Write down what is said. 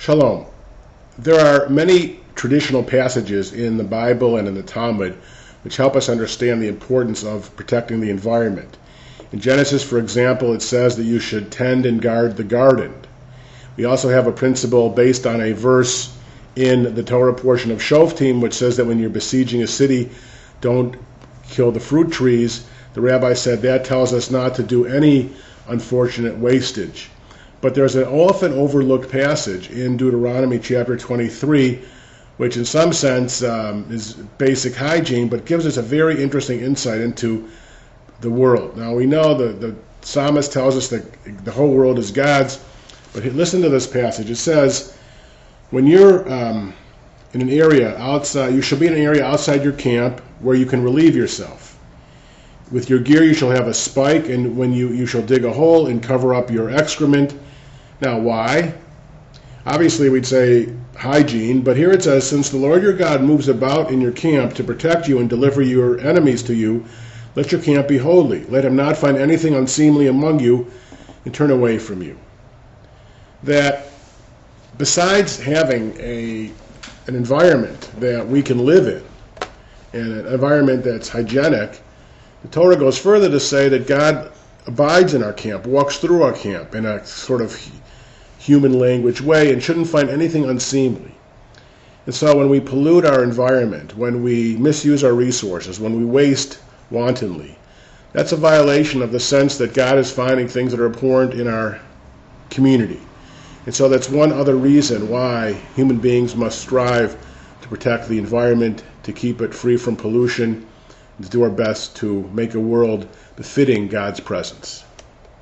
Shalom. There are many traditional passages in the Bible and in the Talmud which help us understand the importance of protecting the environment. In Genesis, for example, it says that you should tend and guard the garden. We also have a principle based on a verse in the Torah portion of Shoftim which says that when you're besieging a city, don't kill the fruit trees. The rabbi said that tells us not to do any unfortunate wastage. But there's an often overlooked passage in Deuteronomy chapter 23, which in some sense is basic hygiene, but gives us a very interesting insight into the world. Now we know the psalmist tells us that the whole world is God's, but listen to this passage. It says, when you're in an area outside, you shall be in an area outside your camp where you can relieve yourself. With your gear you shall have a spike, and when you shall dig a hole and cover up your excrement. Now, why? Obviously, we'd say hygiene, but here it says, since the Lord your God moves about in your camp to protect you and deliver your enemies to you, let your camp be holy. Let him not find anything unseemly among you and turn away from you. That besides having an environment that we can live in, and an environment that's hygienic, the Torah goes further to say that God abides in our camp, walks through our camp in a sort of human language way, and shouldn't find anything unseemly. And so when we pollute our environment, when we misuse our resources, when we waste wantonly, that's a violation of the sense that God is finding things that are abhorrent in our community. And so that's one other reason why human beings must strive to protect the environment, to keep it free from pollution, and to do our best to make a world befitting God's presence.